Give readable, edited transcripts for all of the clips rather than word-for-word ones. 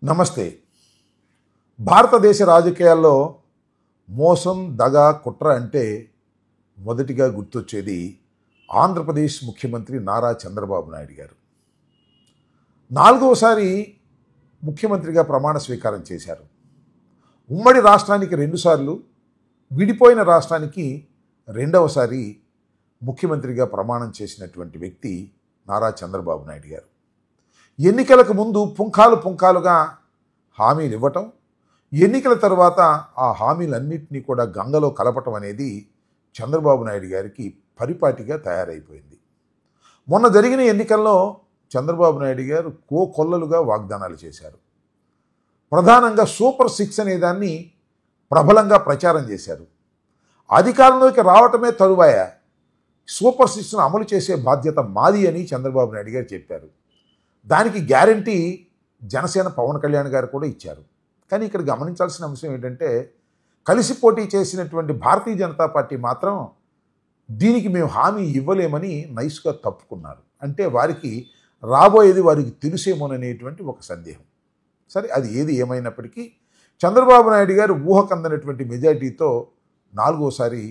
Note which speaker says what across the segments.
Speaker 1: నమస్తే. భారతదేశ రాజకీయాల్లో మోసం, దగ, కుట్ర అంటే మొదటిగా గుర్తొచ్చేది ఆంధ్రప్రదేశ్ ముఖ్యమంత్రి నారా చంద్రబాబు నాయుడు గారు. 4వసారి ముఖ్యమంత్రిగా ప్రమాణ స్వీకారం చేశారు. ఉమ్మడి రాష్ట్రానికి 2 సార్లు, విడిపోయిన రాష్ట్రానికి 2వసారి ముఖ్యమంత్రిగా ప్రమాణం చేసినటువంటి వ్యక్తి నారా చంద్రబాబు నాయుడు గారు. ఎన్నికలకు ముందు పుంఖాలుగా హామీలు ఇవ్వటం, ఎన్నికల తర్వాత ఆ హామీలన్నింటినీ కూడా గంగలో కలపటం అనేది చంద్రబాబు నాయుడు గారికి పరిపాటిగా తయారైపోయింది. మొన్న జరిగిన ఎన్నికల్లో చంద్రబాబు నాయుడు గారు కోకొల్లలుగా వాగ్దానాలు చేశారు. ప్రధానంగా సూపర్ 6 అనే దాన్ని ప్రబలంగా ప్రచారం చేశారు. అధికారంలోకి రావటమే తరువాయ సూపర్ 6ను అమలు చేసే బాధ్యత మాది అని చంద్రబాబు నాయుడు గారు చెప్పారు. దానికి గ్యారంటీ జనసేన పవన్ కళ్యాణ్ గారు కూడా ఇచ్చారు. కానీ ఇక్కడ గమనించాల్సిన అంశం ఏంటంటే, కలిసి పోటీ చేసినటువంటి భారతీయ జనతా పార్టీ మాత్రం దీనికి మేము హామీ ఇవ్వలేమని నైస్గా తప్పుకున్నారు. అంటే వారికి రాబోయేది వారికి తెలుసేమోననేటువంటి ఒక సందేహం. సరే, అది ఏది ఏమైనప్పటికీ చంద్రబాబు నాయుడు గారు ఊహకందనటువంటి మెజారిటీతో 4వసారి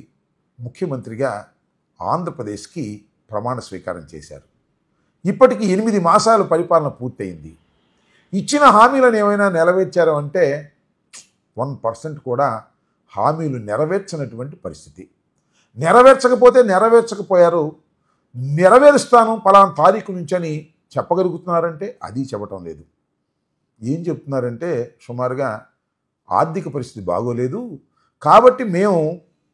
Speaker 1: ముఖ్యమంత్రిగా ఆంధ్రప్రదేశ్కి ప్రమాణ స్వీకారం చేశారు. ఇప్పటికి 8 మాసాల పరిపాలన పూర్తయింది. ఇచ్చిన హామీలను ఏమైనా నెరవేర్చారు అంటే 1% కూడా హామీలు నెరవేర్చినటువంటి పరిస్థితి. నెరవేర్చకపోతే నెరవేర్చకపోయారు, నెరవేరుస్తాను పలానా తారీఖు నుంచి అని చెప్పగలుగుతున్నారంటే అది చెప్పటం లేదు. ఏం చెప్తున్నారంటే సుమారుగా ఆర్థిక పరిస్థితి బాగోలేదు కాబట్టి మేము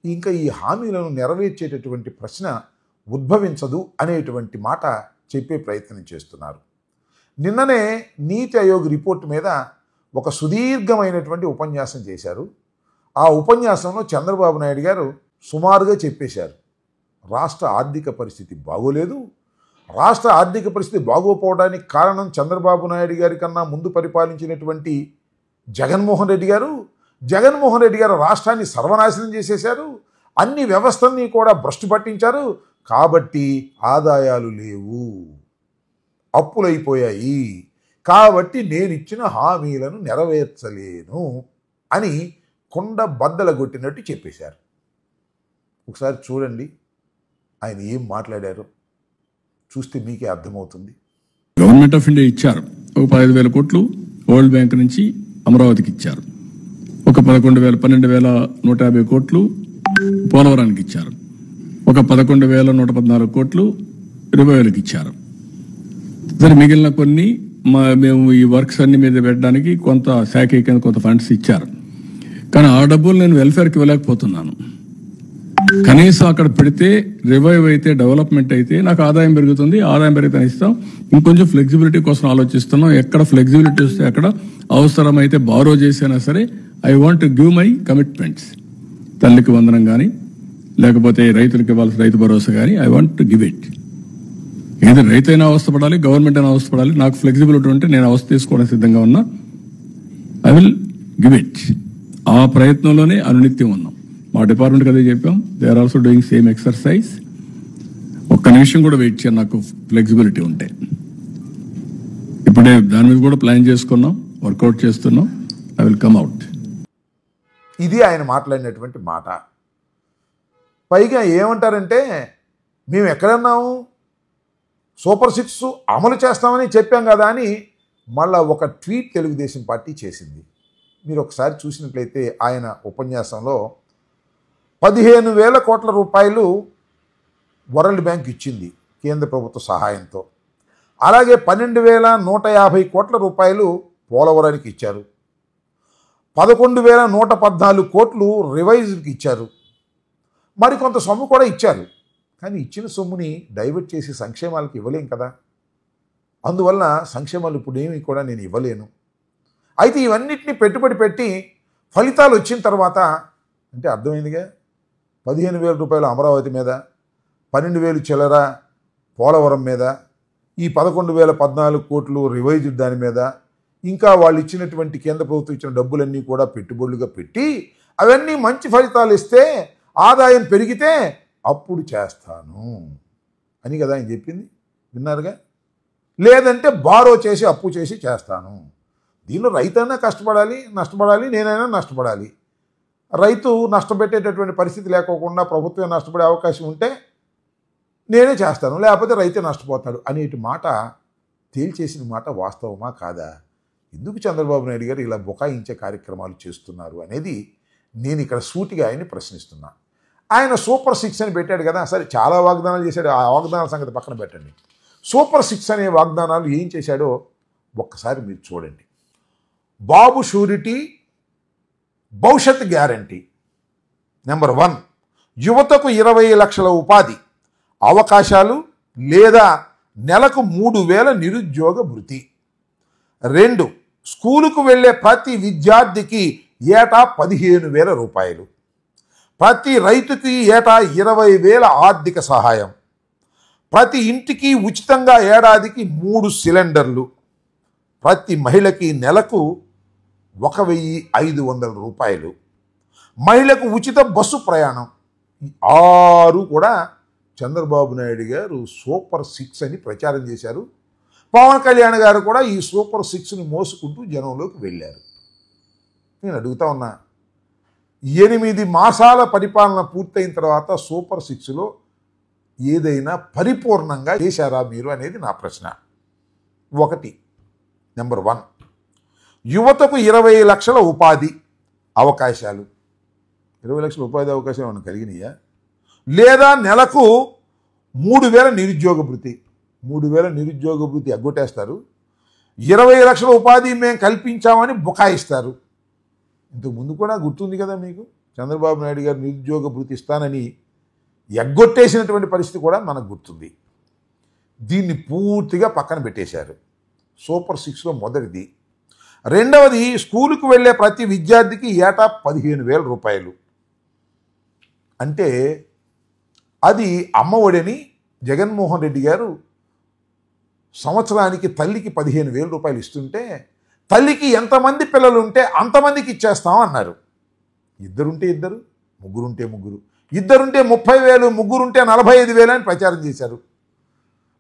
Speaker 1: ఇంకా ఈ హామీలను నెరవేర్చేటటువంటి ప్రశ్న ఉద్భవించదు అనేటువంటి మాట చెప్పే ప్రయత్నం చేస్తున్నారు. నిన్ననే నీతి ఆయోగ్ రిపోర్టు మీద ఒక సుదీర్ఘమైనటువంటి ఉపన్యాసం చేశారు. ఆ ఉపన్యాసంలో చంద్రబాబు నాయుడు గారు సుమారుగా చెప్పేశారు, రాష్ట్ర ఆర్థిక పరిస్థితి బాగోలేదు, రాష్ట్ర ఆర్థిక పరిస్థితి బాగోపోవడానికి కారణం చంద్రబాబు నాయుడు గారి కన్నా ముందు పరిపాలించినటువంటి జగన్మోహన్ రెడ్డి గారు. జగన్మోహన్ రెడ్డి గారు రాష్ట్రాన్ని సర్వనాశనం చేసేశారు, అన్ని వ్యవస్థల్ని కూడా భ్రష్టు పట్టించారు, కాబట్టి ఆదాయాలు లేవు, అప్పులైపోయాయి, కాబట్టి నేను ఇచ్చిన హామీలను నెరవేర్చలేను అని కొండ బద్దల కొట్టినట్టు చెప్పేశారు. ఒకసారి చూడండి ఆయన ఏం మాట్లాడారో, చూస్తే మీకే అర్థమవుతుంది.
Speaker 2: గవర్నమెంట్ ఆఫ్ ఇండియా ఇచ్చారు ఒక 15,000 కోట్లు, వరల్డ్ బ్యాంక్ నుంచి అమరావతికి ఇచ్చారు. ఒక 12,150 కోట్లు పోలవరానికి ఇచ్చారు. ఒక 11,114 కోట్లు రివైవల్కి ఇచ్చారు. సరే, మిగిలిన కొన్ని మేము ఈ వర్క్స్ అన్ని మీద పెట్టడానికి కొంత శాఖ కొంత ఫండ్స్ ఇచ్చారు. కానీ ఆ డబ్బులు నేను వెల్ఫేర్కి ఇవ్వలేకపోతున్నాను. కనీసం అక్కడ పెడితే రివైవ్ అయితే, డెవలప్మెంట్ అయితే నాకు ఆదాయం పెరుగుతుంది, ఆదాయం పెరిగితే ఇస్తాం. ఇంకొంచెం ఫ్లెక్సిబిలిటీ కోసం ఆలోచిస్తున్నాం. ఎక్కడ ఫ్లెక్సిబిలిటీ వస్తే అక్కడ అవసరమైతే బారో చేసినా సరే I want to give my commitments. తల్లికి వందనం కానీ, లేకపోతే రైతులకు ఇవ్వాల్సిన రైతు భరోసా కానీ I want to give it. ఏదో రైతు అయినా అవస్థపడాలి, గవర్నమెంట్ అయినా అవస్థపడాలి. నాకు ఫ్లెక్సిబిలిటీ ఉంటే నేను అవస్థ తీసుకోవడానికి సిద్ధంగా ఉన్నా. I will give it. ఆ ప్రయత్నంలోనే అనునిత్యం ఉన్నాం. మా డిపార్ట్మెంట్కి అదే చెప్పాం. They are also doing same exercise. ఒక్క నిమిషం కూడా వెయిట్ చేయాలి నాకు ఫ్లెక్సిబిలిటీ ఉంటే. ఇప్పుడే దాని మీద కూడా ప్లాన్ చేసుకున్నాం, వర్కౌట్ చేస్తున్నాం. I will come out.
Speaker 1: ఇది ఆయన మాట్లాడినటువంటి మాట. పైగా ఏమంటారంటే, మేము ఎక్కడన్నాము, సూపర్ 6 అమలు చేస్తామని చెప్పాం కదా అని మళ్ళా ఒక ట్వీట్ తెలుగుదేశం పార్టీ చేసింది. మీరు ఒకసారి చూసినట్లయితే ఆయన ఉపన్యాసంలో 15,000 కోట్ల రూపాయలు వరల్డ్ బ్యాంక్ ఇచ్చింది కేంద్ర ప్రభుత్వ సహాయంతో. అలాగే 12,150 కోట్ల రూపాయలు పోలవరానికి ఇచ్చారు. 11,114 కోట్లు రివైజ్కి ఇచ్చారు. మరికొంత సొమ్ము కూడా ఇచ్చారు. కానీ ఇచ్చిన సొమ్ముని డైవర్ట్ చేసి సంక్షేమాలకు ఇవ్వలేం కదా. అందువల్ల సంక్షేమాలు ఇప్పుడు ఏమి కూడా నేను ఇవ్వలేను. అయితే ఇవన్నిటిని పెట్టుబడి పెట్టి ఫలితాలు వచ్చిన తర్వాత అంటే అర్థమైందిగా, 15,000 రూపాయలు అమరావతి మీద, 12,000 చిల్లర పోలవరం మీద, ఈ 11,014 కోట్లు రివైజ్ దాని మీద, ఇంకా వాళ్ళు ఇచ్చినటువంటి కేంద్ర ప్రభుత్వం ఇచ్చిన డబ్బులన్నీ కూడా పెట్టుబడులుగా పెట్టి అవన్నీ మంచి ఫలితాలు ఇస్తే, ఆదాయం పెరిగితే అప్పుడు చేస్తాను అని కదా ఆయన చెప్పింది. విన్నారుగా. లేదంటే బారో చేసి అప్పు చేసి చేస్తాను. దీనిలో రైతైనా నష్టపడాలి, నేనైనా నష్టపడాలి. రైతు నష్టపెట్టేటటువంటి పరిస్థితి లేకోకుండా ప్రభుత్వం నష్టపడే అవకాశం ఉంటే నేనే చేస్తాను, లేకపోతే రైతే నష్టపోతాడు అనేటి మాట తేల్చేసిన మాట వాస్తవమా కాదా? ఎందుకు చంద్రబాబు నాయుడు గారు ఇలా బుకాయించే కార్యక్రమాలు చేస్తున్నారు అనేది నేను ఇక్కడ సూటిగా ఆయన్ని ప్రశ్నిస్తున్నా. ఆయన సూపర్ 6 అని పెట్టాడు కదా, సరే చాలా వాగ్దానాలు చేశాడు, ఆ వాగ్దానాల సంగతి పక్కన పెట్టండి. సూపర్ 6 అనే వాగ్దానాలు ఏం చేశాడో ఒక్కసారి మీరు చూడండి. బాబు షూరిటీ, భవిష్యత్ గ్యారంటీ. నెంబర్ 1, యువతకు 20 లక్షల ఉపాధి అవకాశాలు లేదా నెలకు 3,000 నిరుద్యోగ భృతి. 2, స్కూలుకు వెళ్ళే ప్రతి విద్యార్థికి ఏటా 15,000 రూపాయలు. ప్రతి రైతుకి ఏటా 20,000 ఆర్థిక సహాయం. ప్రతి ఇంటికి ఉచితంగా ఏడాదికి 3 సిలిండర్లు. ప్రతి మహిళకి నెలకు 1,500 రూపాయలు. మహిళకు ఉచిత బస్సు ప్రయాణం. ఈ 6 కూడా చంద్రబాబు నాయుడు గారు సూపర్ 6 అని ప్రచారం చేశారు. పవన్ కళ్యాణ్ గారు కూడా ఈ సూపర్ 6ని మోసుకుంటూ జనంలోకి వెళ్ళారు. నేను అడుగుతా ఉన్నా, 8 మాసాల పరిపాలన పూర్తయిన తర్వాత సూపర్ 6లో ఏదైనా పరిపూర్ణంగా చేశారా మీరు అనేది నా ప్రశ్న. 1, నెంబర్ 1, యువతకు 20 లక్షల ఉపాధి అవకాశాలు. 20 లక్షల ఉపాధి అవకాశాలు ఏమైనా కలిగినాయా? లేదా నెలకు 3,000 నిరుద్యోగ భృతి. 3,000 నిరుద్యోగ భృతి ఎగ్గొట్టేస్తారు. 20 లక్షల ఉపాధి మేము కల్పించామని బుకాయిస్తారు. ఇంతకు ముందు కూడా గుర్తుంది కదా మీకు, చంద్రబాబు నాయుడు గారు నిరుద్యోగ భృతి ఇస్తానని ఎగ్గొట్టేసినటువంటి పరిస్థితి కూడా మనకు గుర్తుంది. దీన్ని పూర్తిగా పక్కన పెట్టేశారు. సూపర్ 6లో మొదటిది. 2వది, స్కూలుకు వెళ్ళే ప్రతి విద్యార్థికి ఏటా 15,000 రూపాయలు. అంటే అది అమ్మఒడని జగన్మోహన్ రెడ్డి గారు సంవత్సరానికి తల్లికి 15,000 రూపాయలు ఇస్తుంటే, తల్లికి ఎంతమంది పిల్లలు ఉంటే అంతమందికి ఇచ్చేస్తాం అన్నారు. 2 ఉంటే 2, 3 ఉంటే 3, 2 ఉంటే 30,000, 3 ఉంటే 45,000 అని ప్రచారం చేశారు.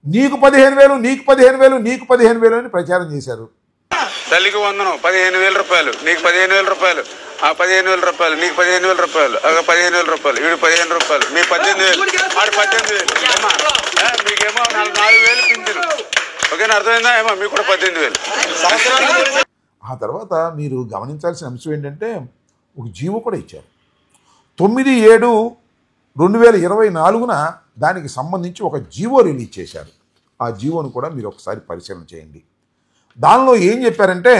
Speaker 1: నీకు 15,000, నీకు 15,000, నీకు 15,000 అని ప్రచారం చేశారు.
Speaker 3: తల్లికి 100, 15,000 రూపాయలు, నీకు 15,000 రూపాయలు, ఆ 15,000 రూపాయలు, నీకు 15,000 రూపాయలు, 15,000 రూపాయలు, వీడు 15 రూపాయలు, మీ 18,000, ఆడు 18,000, మీకేమో 4,000 పింఛను. ఓకేనా, అర్థమైందా? ఏమో మీకు కూడా 18,000.
Speaker 1: ఆ తర్వాత మీరు గమనించాల్సిన అంశం ఏంటంటే, ఒక జీవో కూడా ఇచ్చారు. 9/7/2024న దానికి సంబంధించి ఒక జీవో రిలీజ్ చేశారు. ఆ జీవోను కూడా మీరు ఒకసారి పరిశీలన చేయండి. దానిలో ఏం చెప్పారంటే,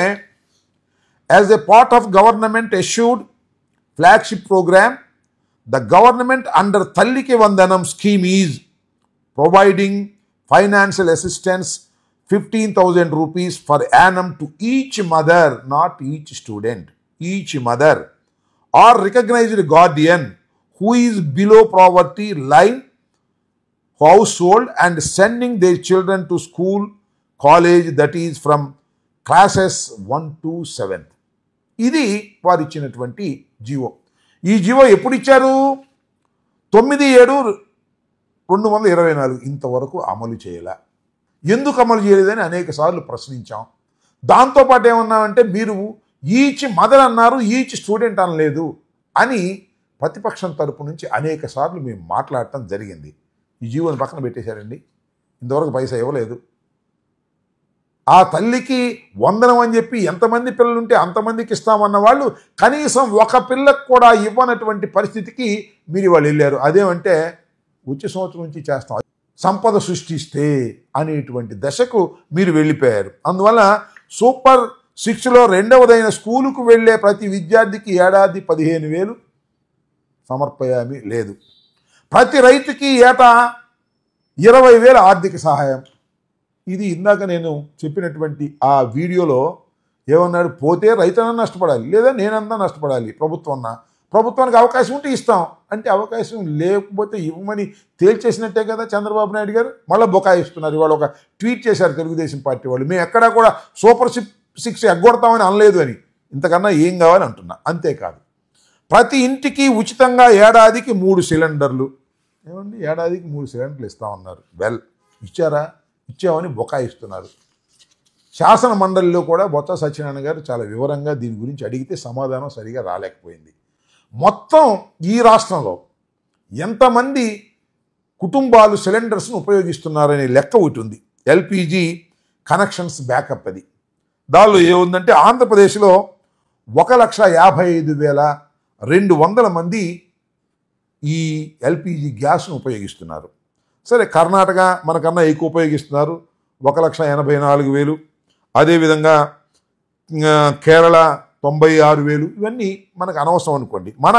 Speaker 1: as a part of government assured flagship program, the government under Thalliki Vandanam scheme is providing financial assistance 15,000 rupees for annum to each mother, not each student, each mother or recognized guardian who is below poverty line household and sending their children to school, college, that is from classes 1 to 7th. ఇది వారు ఇచ్చినటువంటి GO. ఈ GO ఎప్పుడు ఇచ్చారు? 9/7/2024. ఇంతవరకు అమలు చేయలే. ఎందుకు అమలు చేయలేదని అనేక సార్లు ప్రశ్నించాం. దాంతోపాటు ఏమన్నామంటే, మీరు ఈచ్ మదర్ అన్నారు, ఈచ్ స్టూడెంట్ అనలేదు అని ప్రతిపక్షం తరపు నుంచి అనేక సార్లు మేము మాట్లాడటం జరిగింది. ఈ జీవోని పక్కన పెట్టేశారండి. ఇంతవరకు పైసా ఇవ్వలేదు. ఆ తల్లికి వందనం అని చెప్పి ఎంతమంది పిల్లలు ఉంటే అంతమందికి ఇస్తామన్న వాళ్ళు కనీసం ఒక పిల్లకు కూడా ఇవ్వనటువంటి పరిస్థితికి మీరు వాళ్ళు వెళ్ళారు. అదేమంటే, వచ్చే సంవత్సరం నుంచి చేస్తాం, సంపద సృష్టిస్తే అనేటువంటి దశకు మీరు వెళ్ళిపోయారు. అందువల్ల సూపర్ 6లో 2వదైన స్కూలుకు వెళ్ళే ప్రతి విద్యార్థికి ఏడాది 15,000 సమర్పయామి లేదు. ప్రతి రైతుకి ఏటా 20,000 ఆర్థిక సహాయం. ఇది ఇందాక నేను చెప్పినటువంటి ఆ వీడియోలో ఏమన్నాడు, పోతే రైతన్నా నష్టపడాలి, లేదా నేనన్నా నష్టపడాలి, ప్రభుత్వానికి అవకాశం ఉంటే ఇస్తాం అంటే, అవకాశం లేకపోతే ఇవ్వమని తేల్చేసినట్టే కదా చంద్రబాబు నాయుడు గారు. మళ్ళీ బొకాయిస్తున్నారు. ఇవాళ ఒక ట్వీట్ చేశారు తెలుగుదేశం పార్టీ వాళ్ళు, మేము ఎక్కడా కూడా సూపర్ 6 ఎగ్గొడతామని అనలేదు అని. ఇంతకన్నా ఏం కావాలి అంటున్నా. అంతేకాదు, ప్రతి ఇంటికి ఉచితంగా ఏడాదికి 3 సిలిండర్లు. ఏమండి, ఏడాదికి 3 సిలిండర్లు ఇస్తామన్నారు. వెల్, ఇచ్చారా? ఇచ్చామని బొకాయిస్తున్నారు. శాసన మండలిలో కూడా బొత్స సత్యనారాయణ గారు చాలా వివరంగా దీని గురించి అడిగితే సమాధానం సరిగా రాలేకపోయింది. మొత్తం ఈ రాష్ట్రంలో ఎంతమంది కుటుంబాలు సిలిండర్స్ను ఉపయోగిస్తున్నారనే లెక్క ఒకటి ఉంది, ఎల్పిజి కనెక్షన్స్ బ్యాకప్. అది దానిలో ఏముందంటే ఆంధ్రప్రదేశ్లో 1,55,200 మంది ఈ ఎల్పిజి గ్యాస్ను ఉపయోగిస్తున్నారు. సరే, కర్ణాటక మనకన్నా ఎక్కువ ఉపయోగిస్తున్నారు, 1,84,000. అదేవిధంగా కేరళ 96,000. ఇవన్నీ మనకు అనవసరం అనుకోండి. మన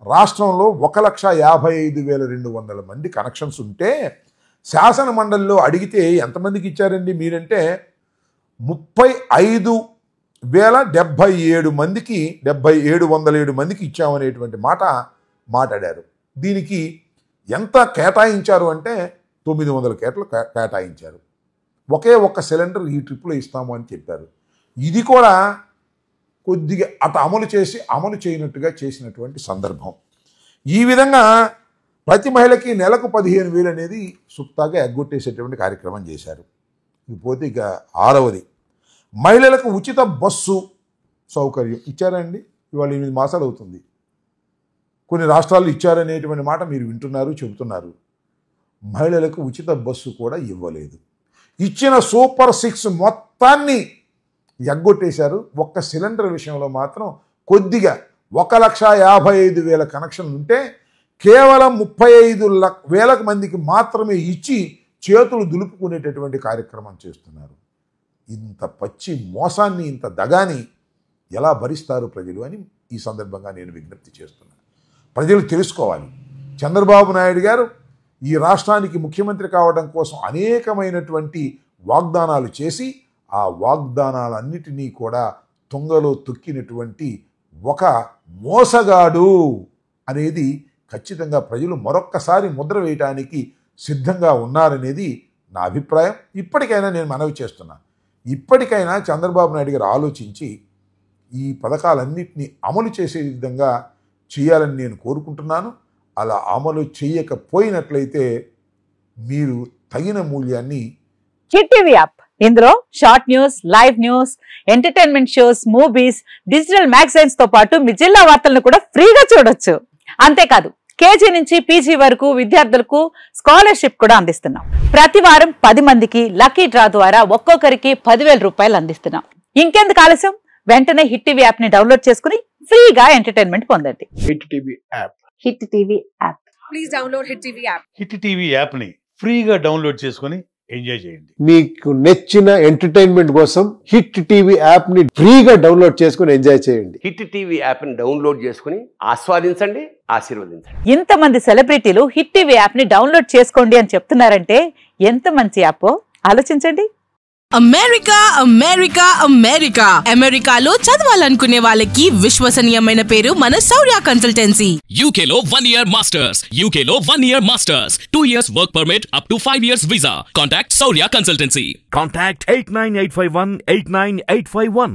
Speaker 1: రాష్ట్రంలో 1,55,200 మంది కనెక్షన్స్ ఉంటే శాసన మండలిలో అడిగితే ఎంతమందికి ఇచ్చారండి మీరంటే 35,077 మందికి 707 మందికి ఇచ్చామనేటువంటి మాట్లాడారు. దీనికి ఎంత కేటాయించారు అంటే 900 కేటలు కేటాయించారు. ఒకే ఒక్క సిలిండర్ ఈ ట్రిప్లో ఇస్తాము అని చెప్పారు. ఇది కూడా కొద్దిగా అమలు చేయనట్టుగా చేసినటువంటి సందర్భం. ఈ విధంగా ప్రతి మహిళకి నెలకు 15,000 అనేది సుప్తాగా ఎగ్గొట్టేసేటువంటి కార్యక్రమం చేశారు. ఇది పోతే ఇక 6వది, మహిళలకు ఉచిత బస్సు సౌకర్యం ఇచ్చారండి. ఇవాళ 8 మాసాలు అవుతుంది. కొన్ని రాష్ట్రాల్లో ఇచ్చారనేటువంటి మాట మీరు వింటున్నారు, చెబుతున్నారు. మహిళలకు ఉచిత బస్సు కూడా ఇవ్వలేదు. ఇచ్చిన సూపర్ 6 మొత్తాన్ని ఎగ్గొట్టేశారు. ఒక్క సిలిండర్ విషయంలో మాత్రం కొద్దిగా 1,55,000 కనెక్షన్లు ఉంటే కేవలం 35,000 మందికి మాత్రమే ఇచ్చి చేతులు దులుపుకునేటటువంటి కార్యక్రమం చేస్తున్నారు. ఇంత పచ్చి మోసాన్ని, ఇంత దగాని ఎలా భరిస్తారు ప్రజలు అని ఈ సందర్భంగా నేను విజ్ఞప్తి చేస్తున్నాను. ప్రజలు తెలుసుకోవాలి, చంద్రబాబు నాయుడు గారు ఈ రాష్ట్రానికి ముఖ్యమంత్రి కావడం కోసం అనేకమైనటువంటి వాగ్దానాలు చేసి ఆ వాగ్దానాలన్నిటినీ కూడా తుంగలో తొక్కినటువంటి ఒక మోసగాడు అనేది ఖచ్చితంగా ప్రజలు మరొక్కసారి ముద్ర వేయడానికి సిద్ధంగా ఉన్నారనేది నా అభిప్రాయం. ఇప్పటికైనా నేను మనవి చేస్తున్నా, ఇప్పటికైనా చంద్రబాబు నాయుడు గారు ఆలోచించి ఈ పథకాలన్నింటినీ అమలు చేసే విధంగా చేయాలని నేను కోరుకుంటున్నాను. అలా అమలు చేయకపోయినట్లయితే మీరు తగిన మూల్యాన్ని.
Speaker 4: హిట్ టీవీ యాప్, ఇందులో short news, live news, entertainment shows, movies, digital magazines తో పాటు మీ జిల్లా వార్తలను కూడా ఫ్రీగా చూడొచ్చు. అంతేకాదు కేజీ నుంచి పీజీ వరకు విద్యార్థులకు స్కాలర్షిప్ కూడా అందిస్తున్నాం. ప్రతి వారం 10 మందికి లక్కీ డ్రా ద్వారా ఒక్కొక్కరికి 10,000 రూపాయలు అందిస్తున్నాం. ఇంకెందుకు ఆలస్యం, వెంటనే హిట్ టీవీ యాప్ ని డౌన్లోడ్ చేసుకుని ఫ్రీగా ఎంటర్టైన్మెంట్ పొందండి.
Speaker 5: Hit TV app,
Speaker 4: hit TV app,
Speaker 6: please download hit TV app.
Speaker 5: Hit TV app ని ఫ్రీగా డౌన్లోడ్ చేసుకొని ఎంజాయ్ చేయండి.
Speaker 7: మీకు నచ్చిన ఎంటర్టైన్మెంట్ కోసం హిట్ టీవీ యాప్ ని ఫ్రీగా డౌన్లోడ్ చేసుకొని ఎంజాయ్ చేయండి.
Speaker 8: హిట్ టీవీ యాప్ ని డౌన్లోడ్ చేసుకుని ఆస్వాదించండి, ఆశీర్వదించండి.
Speaker 4: ఇంతమంది సెలబ్రిటీలు హిట్ టీవీ యాప్ ని డౌన్లోడ్ చేసుకోండి అని చెప్తున్నారంటే ఎంత మంచి యాప్ ఆలోచించండి.
Speaker 6: అమెరికా అమెరికా అమెరికా అమెరికాలో చదవాలనుకునే వాళ్ళకి విశ్వసనీయమైన పేరు మన శౌర్య కన్సల్టెన్సీ.
Speaker 9: UK లో 1 year masters, UK లో 1 year masters, 2 years work permit up to 5 years visa. Contact Shaurya Consultancy.
Speaker 10: Contact 89851 89851.